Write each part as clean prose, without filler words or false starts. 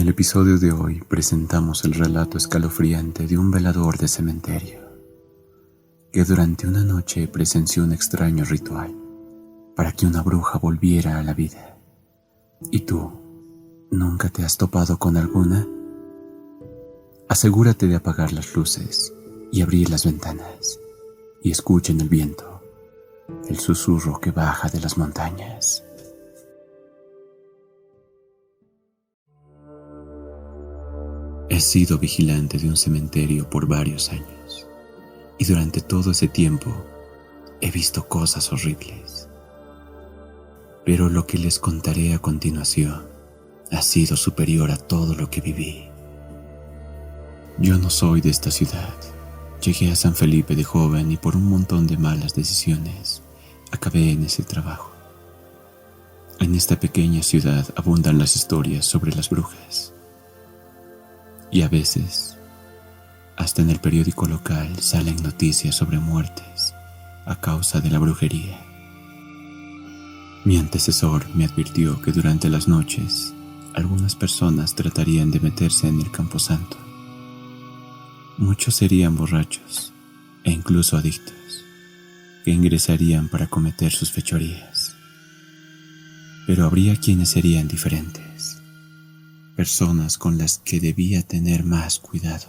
el episodio de hoy presentamos el relato escalofriante de un velador de cementerio que durante una noche presenció un extraño ritual para que una bruja volviera a la vida. ¿Y tú, nunca te has topado con alguna? Asegúrate de apagar las luces y abrir las ventanas y escuchen el viento, el susurro que baja de las montañas. He sido vigilante de un cementerio por varios años y durante todo ese tiempo he visto cosas horribles. Pero lo que les contaré a continuación ha sido superior a todo lo que viví. Yo no soy de esta ciudad. Llegué a San Felipe de joven y por un montón de malas decisiones acabé en ese trabajo. En esta pequeña ciudad abundan las historias sobre las brujas. Y a veces, hasta en el periódico local salen noticias sobre muertes a causa de la brujería. Mi antecesor me advirtió que durante las noches algunas personas tratarían de meterse en el camposanto. Muchos serían borrachos e incluso adictos, que ingresarían para cometer sus fechorías. Pero habría quienes serían diferentes, personas con las que debía tener más cuidado.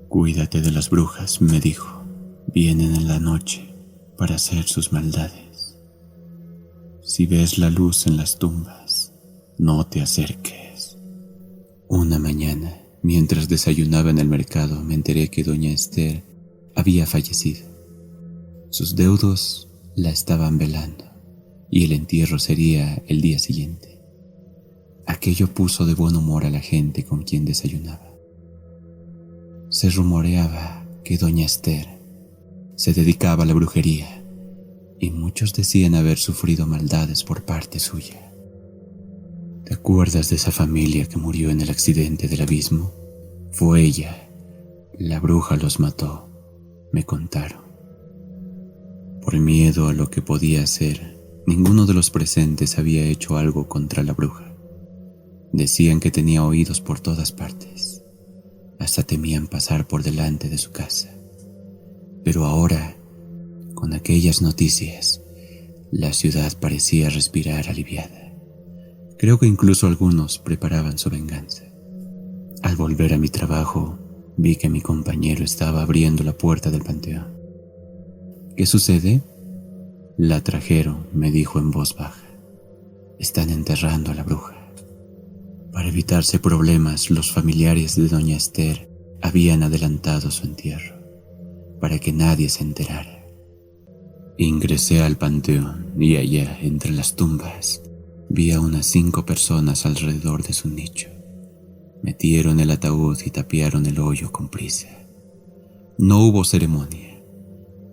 Cuídate de las brujas, me dijo. Vienen en la noche para hacer sus maldades. Si ves la luz en las tumbas, no te acerques. Una mañana, mientras desayunaba en el mercado, me enteré que doña Esther había fallecido. Sus deudos la estaban velando y el entierro sería el día siguiente. Aquello puso de buen humor a la gente con quien desayunaba. Se rumoreaba que doña Esther se dedicaba a la brujería y muchos decían haber sufrido maldades por parte suya. ¿Te acuerdas de esa familia que murió en el accidente del abismo? Fue ella. La bruja los mató, me contaron. Por miedo a lo que podía hacer, ninguno de los presentes había hecho algo contra la bruja. Decían que tenía oídos por todas partes. Hasta temían pasar por delante de su casa. Pero ahora, con aquellas noticias, la ciudad parecía respirar aliviada. Creo que incluso algunos preparaban su venganza. Al volver a mi trabajo, vi que mi compañero estaba abriendo la puerta del panteón. ¿Qué sucede? La trajeron, me dijo en voz baja. Están enterrando a la bruja. Para evitarse problemas, los familiares de doña Esther habían adelantado su entierro, para que nadie se enterara. Ingresé al panteón y allá, entre las tumbas, vi a unas 5 personas alrededor de su nicho. Metieron el ataúd y tapiaron el hoyo con prisa. No hubo ceremonia,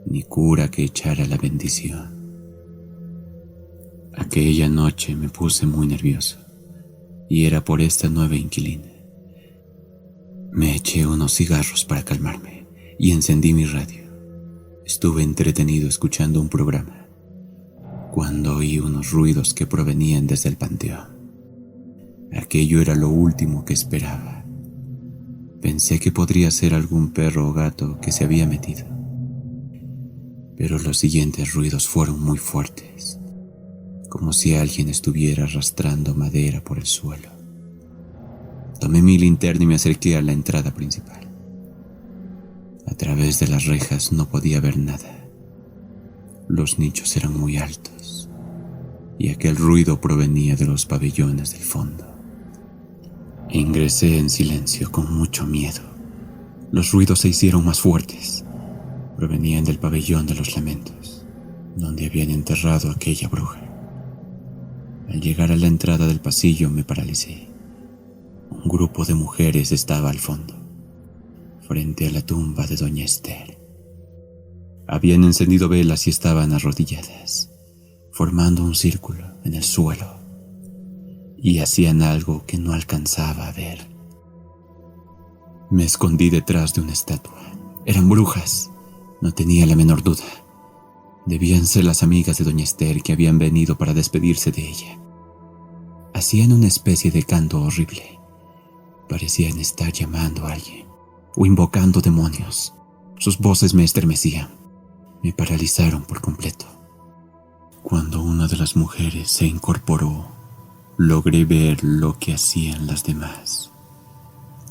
ni cura que echara la bendición. Aquella noche me puse muy nervioso. Y era por esta nueva inquilina. Me eché unos cigarros para calmarme y encendí mi radio. Estuve entretenido escuchando un programa cuando oí unos ruidos que provenían desde el panteón. Aquello era lo último que esperaba. Pensé que podría ser algún perro o gato que se había metido. Pero los siguientes ruidos fueron muy fuertes, como si alguien estuviera arrastrando madera por el suelo. Tomé mi linterna y me acerqué a la entrada principal. A través de las rejas no podía ver nada. Los nichos eran muy altos y aquel ruido provenía de los pabellones del fondo. Ingresé en silencio con mucho miedo. Los ruidos se hicieron más fuertes. Provenían del pabellón de los lamentos, donde habían enterrado a aquella bruja. Al llegar a la entrada del pasillo me paralicé. Un grupo de mujeres estaba al fondo, frente a la tumba de doña Esther. Habían encendido velas y estaban arrodilladas, formando un círculo en el suelo, y hacían algo que no alcanzaba a ver. Me escondí detrás de una estatua. Eran brujas, no tenía la menor duda. Debían ser las amigas de doña Esther que habían venido para despedirse de ella. Hacían una especie de canto horrible. Parecían estar llamando a alguien o invocando demonios. Sus voces me estremecían, me paralizaron por completo. Cuando una de las mujeres se incorporó, logré ver lo que hacían las demás.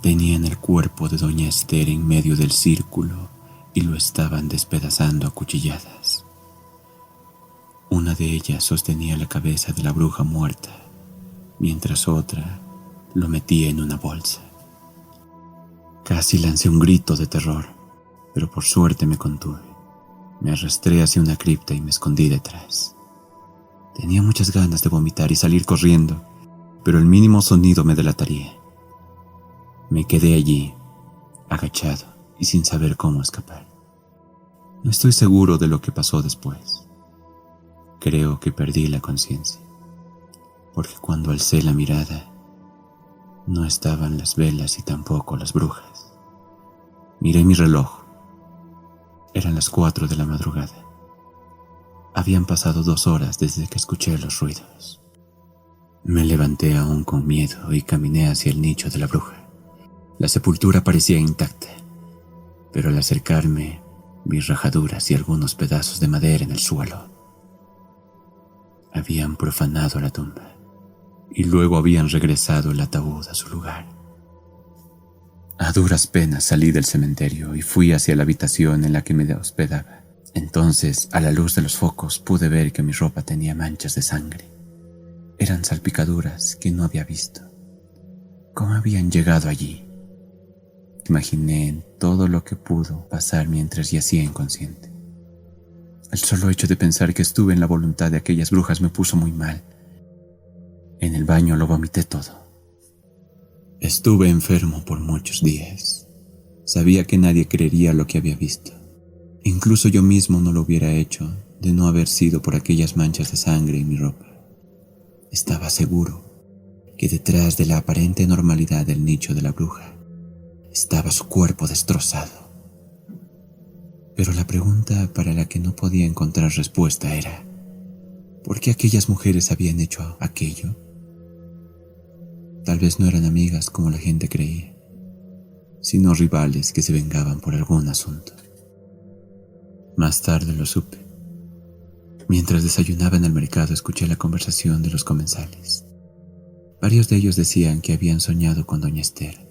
Tenían el cuerpo de doña Esther en medio del círculo y lo estaban despedazando a cuchilladas. Una de ellas sostenía la cabeza de la bruja muerta, mientras otra lo metía en una bolsa. Casi lancé un grito de terror, pero por suerte me contuve. Me arrastré hacia una cripta y me escondí detrás. Tenía muchas ganas de vomitar y salir corriendo, pero el mínimo sonido me delataría. Me quedé allí, agachado y sin saber cómo escapar. No estoy seguro de lo que pasó después. Creo que perdí la conciencia, porque cuando alcé la mirada, no estaban las velas y tampoco las brujas. Miré mi reloj. Eran las 4 de la madrugada. Habían pasado 2 horas desde que escuché los ruidos. Me levanté aún con miedo y caminé hacia el nicho de la bruja. La sepultura parecía intacta, pero al acercarme vi rajaduras y algunos pedazos de madera en el suelo. Habían profanado la tumba y luego habían regresado el ataúd a su lugar. A duras penas salí del cementerio y fui hacia la habitación en la que me hospedaba. Entonces, a la luz de los focos, pude ver que mi ropa tenía manchas de sangre. Eran salpicaduras que no había visto. ¿Cómo habían llegado allí? Imaginé en todo lo que pudo pasar mientras yacía inconsciente. El solo hecho de pensar que estuve en la voluntad de aquellas brujas me puso muy mal. En el baño lo vomité todo. Estuve enfermo por muchos días. Sabía que nadie creería lo que había visto. Incluso yo mismo no lo hubiera hecho de no haber sido por aquellas manchas de sangre en mi ropa. Estaba seguro que detrás de la aparente normalidad del nicho de la bruja estaba su cuerpo destrozado. Pero la pregunta para la que no podía encontrar respuesta era: ¿por qué aquellas mujeres habían hecho aquello? Tal vez no eran amigas como la gente creía, sino rivales que se vengaban por algún asunto. Más tarde lo supe. Mientras desayunaba en el mercado, escuché la conversación de los comensales. Varios de ellos decían que habían soñado con doña Esther.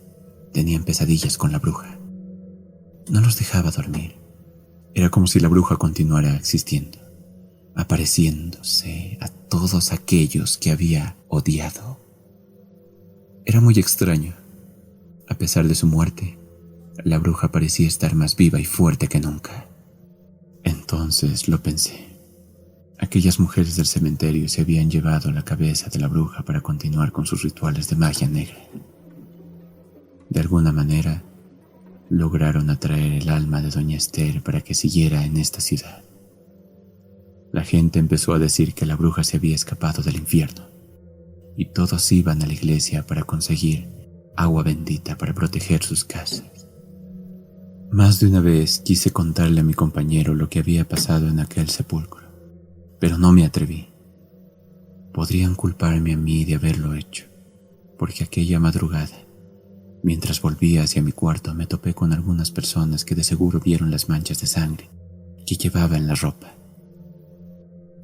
Tenían pesadillas con la bruja. No los dejaba dormir. Era como si la bruja continuara existiendo, apareciéndose a todos aquellos que había odiado. Era muy extraño. A pesar de su muerte, la bruja parecía estar más viva y fuerte que nunca. Entonces lo pensé. Aquellas mujeres del cementerio se habían llevado la cabeza de la bruja para continuar con sus rituales de magia negra. De alguna manera, lograron atraer el alma de doña Esther para que siguiera en esta ciudad. La gente empezó a decir que la bruja se había escapado del infierno, y todos iban a la iglesia para conseguir agua bendita para proteger sus casas. Más de una vez quise contarle a mi compañero lo que había pasado en aquel sepulcro, pero no me atreví. Podrían culparme a mí de haberlo hecho, porque aquella madrugada, mientras volvía hacia mi cuarto, me topé con algunas personas que de seguro vieron las manchas de sangre que llevaba en la ropa.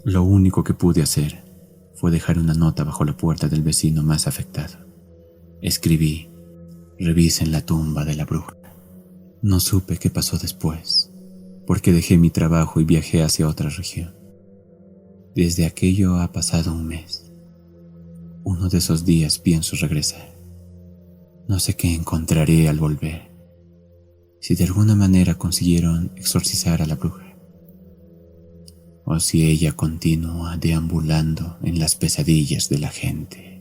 Lo único que pude hacer fue dejar una nota bajo la puerta del vecino más afectado. Escribí: revisen la tumba de la bruja. No supe qué pasó después, porque dejé mi trabajo y viajé hacia otra región. Desde aquello ha pasado un mes. Uno de esos días pienso regresar. No sé qué encontraré al volver, si de alguna manera consiguieron exorcizar a la bruja, o si ella continúa deambulando en las pesadillas de la gente.